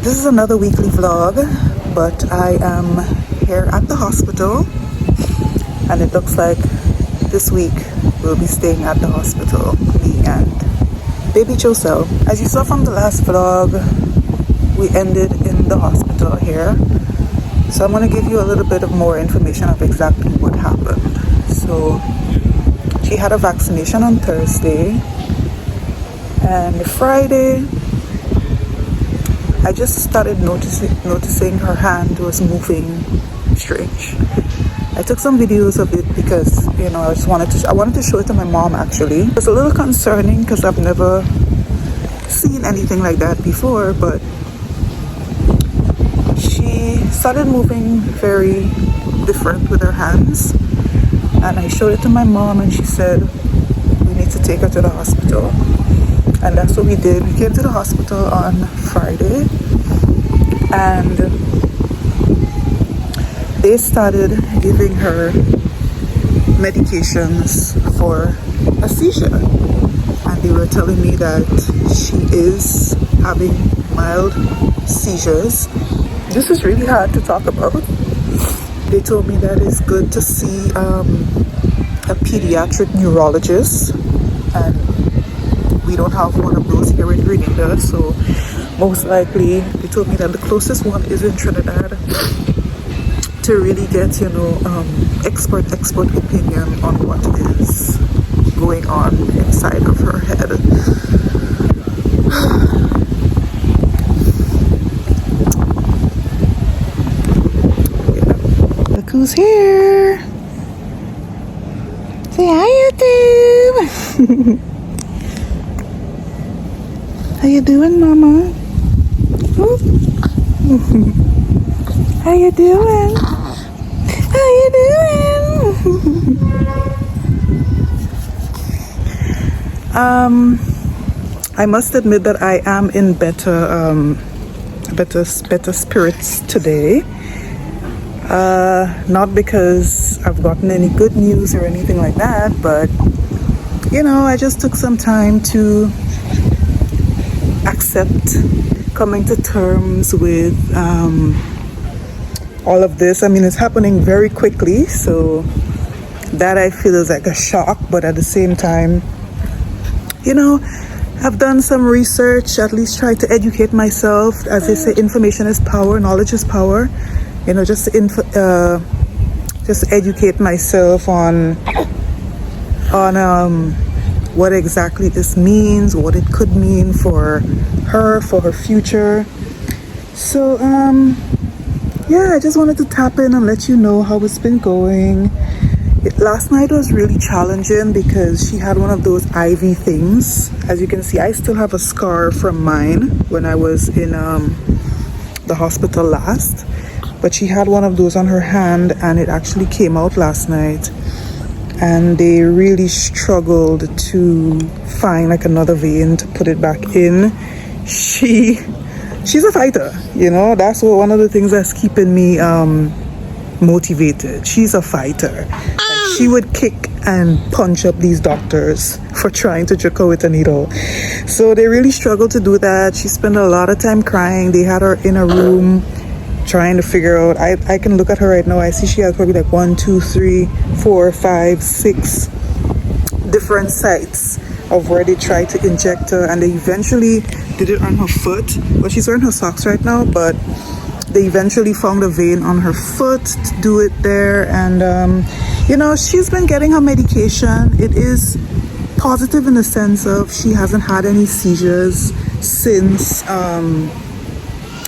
This is another weekly vlog, but I am here at the hospital, and it looks like this week we'll be staying at the hospital, me and baby Joselle. As you saw from the last vlog, we ended in the hospital here. So I'm going to give you a little bit of more information of exactly what happened. So she had a vaccination on Thursday, and Friday I just started noticing her hand was moving strange. I took some videos of it because, you know, I wanted to show it to my mom actually. It was a little concerning because I've never seen anything like that before, but she started moving very different with her hands, and I showed it to my mom and she said we need to take her to the hospital. And that's what we did. We came to the hospital on Friday, and they started giving her medications for a seizure. And they were telling me that she is having mild seizures. This is really hard to talk about. They told me that it's good to see a pediatric neurologist, and we don't have one of those here in Grenada, so most likely they told me that the closest one is in Trinidad to really get, you know, expert opinion on what is going on inside of her head. Look who's here. Say hi, YouTube. How you doing, Mama? How you doing? How you doing? I must admit that I am in better spirits today. Not because I've gotten any good news or anything like that, but you know, I just took some time to accept coming to terms with all of this. I mean, it's happening very quickly, so that I feel is like a shock, but at the same time, you know, I've done some research, at least try to educate myself. As they say, information is power, knowledge is power. You know, just educate myself on what exactly this means, what it could mean for her future. So yeah, I just wanted to tap in and let you know how it's been going. Last night was really challenging because she had one of those IV things. As you can see, I still have a scar from mine when I was in the hospital last, but she had one of those on her hand, and it actually came out last night. And they really struggled to find like another vein to put it back in. She's a fighter, you know. That's one of the things that's keeping me motivated. She's a fighter. Like, she would kick and punch up these doctors for trying to jerk her with a needle. So they really struggled to do that. She spent a lot of time crying. They had her in a room trying to figure out. I can look at her right now. I see she has probably like 1, 2, 3, 4, 5, 6 different sites of where they tried to inject her, and they eventually did it on her foot. Well, she's wearing her socks right now, but they eventually found a vein on her foot to do it there. And you know, she's been getting her medication. It is positive in the sense of she hasn't had any seizures since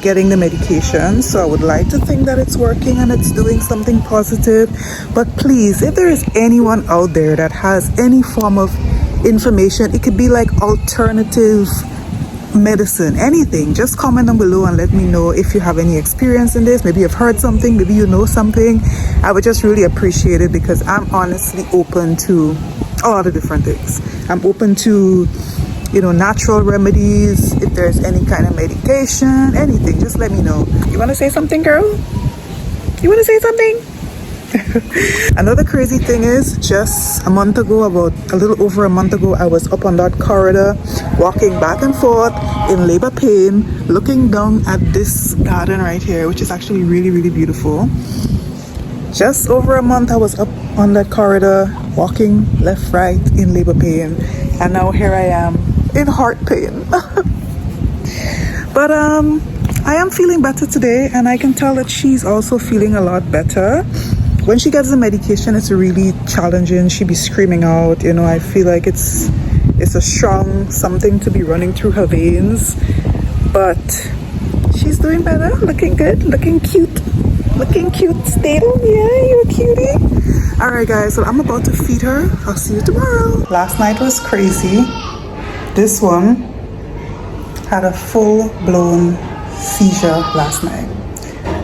getting the medication. So I would like to think that it's working and it's doing something positive. But please, if there is anyone out there that has any form of information, it could be like alternative medicine, anything, just comment down below and let me know if you have any experience in this. Maybe you've heard something, maybe you know something. I would just really appreciate it, because I'm honestly open to a lot of different things. I'm open to, you know, natural remedies. If there's any kind of medication, anything, just let me know. You want to say something, girl? You want to say something? Another crazy thing is, just a month ago, about a little over a month ago, I was up on that corridor walking back and forth in labor pain, looking down at this garden right here, which is actually really, really beautiful. Just over a month I was up on that corridor walking left, right in labor pain, and now here I am in heart pain. But I am feeling better today, and I can tell that she's also feeling a lot better. When she gets the medication, it's really challenging. She be screaming out, you know. I feel like it's a strong something to be running through her veins, but she's doing better, looking good, looking cute, Statham. Yeah, you a cutie. All right guys, so I'm about to feed her. I'll see you tomorrow. Last night was crazy. This one had a full-blown seizure last night.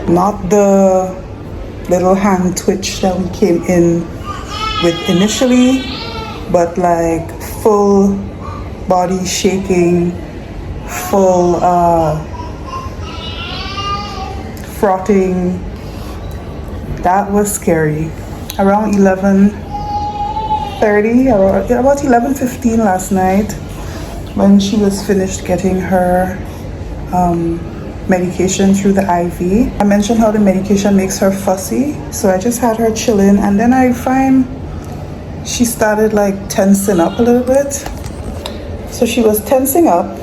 Not the little hand twitch that we came in with initially, but like full body shaking, full frothing. That was scary. Around 11:30, about 11:15 last night, when she was finished getting her medication through the IV. I mentioned how the medication makes her fussy, so I just had her chilling, and then I find she started like tensing up a little bit. So she was tensing up,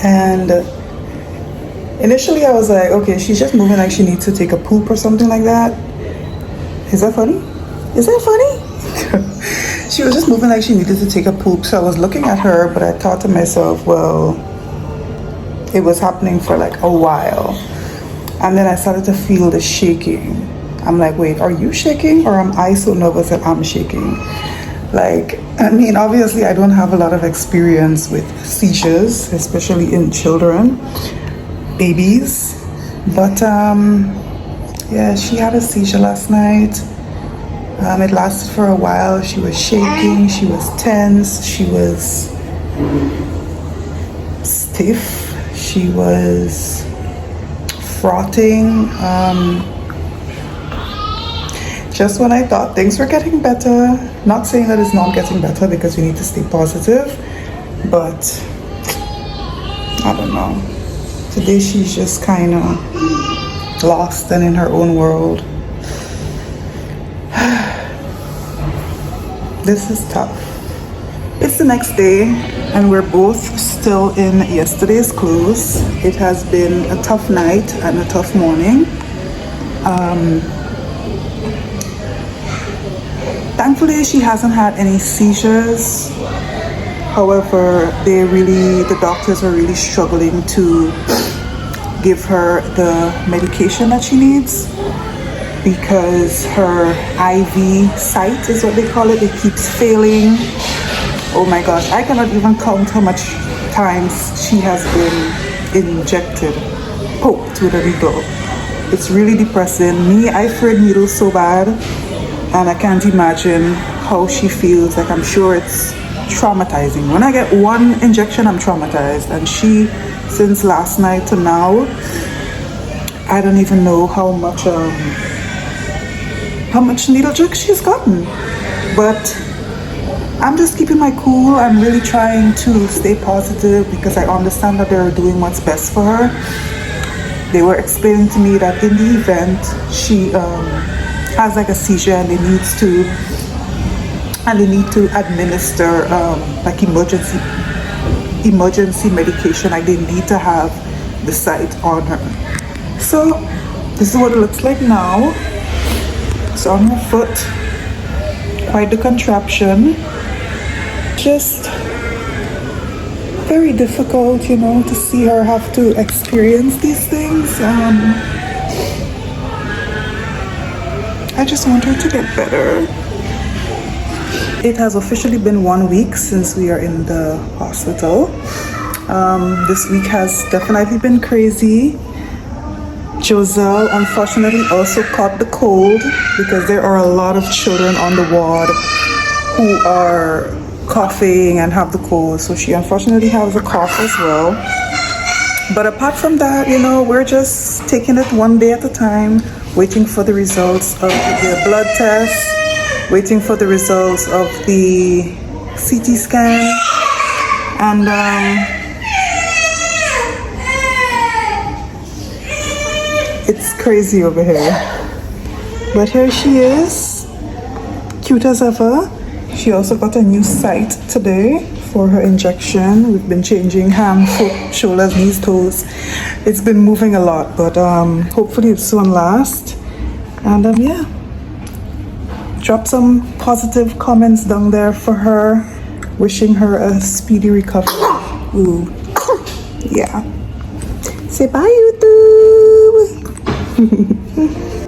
and initially I was like, okay, she's just moving like she needs to take a poop or something like that. Is that funny? She was just moving like she needed to take a poop, so I was looking at her, but I thought to myself, well, it was happening for like a while, and then I started to feel the shaking. I'm like, wait, are you shaking, or am I so nervous that I'm shaking? Like, I mean, obviously I don't have a lot of experience with seizures, especially in children, babies, but yeah, she had a seizure last night. It lasted for a while. She was shaking, she was tense, she was stiff, she was frothing. Just when I thought things were getting better, not saying that it's not getting better because we need to stay positive, but I don't know. Today she's just kind of lost and in her own world. This is tough. It's the next day, and we're both still in yesterday's clothes. It has been a tough night and a tough morning. Thankfully, she hasn't had any seizures. However, the doctors are really struggling to give her the medication that she needs, because her IV site is what they call it. It keeps failing. Oh my gosh, I cannot even count how much times she has been injected, poked with a needle. It's really depressing. Me, I feared needles so bad, and I can't imagine how she feels. Like, I'm sure it's traumatizing. When I get one injection, I'm traumatized, and she, since last night to now, I don't even know how much needle jerk she's gotten. But I'm just keeping my cool. I'm really trying to stay positive, because I understand that they're doing what's best for her. They were explaining to me that in the event she has like a seizure, and they need to administer like emergency medication, like they need to have the site on her. So this is what it looks like now. It's on her foot. Quite the contraption. Just very difficult, you know, to see her have to experience these things. I just want her to get better. It has officially been 1 week since we are in the hospital. This week has definitely been crazy. Joselle unfortunately also caught the cold, because there are a lot of children on the ward who are coughing and have the cold. So she unfortunately has a cough as well. But apart from that, you know, we're just taking it one day at a time, waiting for the results of the blood test, waiting for the results of the CT scan, and it's crazy over here. But here she is, cute as ever. She also got a new site today for her injection. We've been changing hand, foot, shoulders, knees, toes. It's been moving a lot, but hopefully it soon lasts. And yeah, drop some positive comments down there for her, wishing her a speedy recovery. Ooh, yeah. Say bye, YouTube.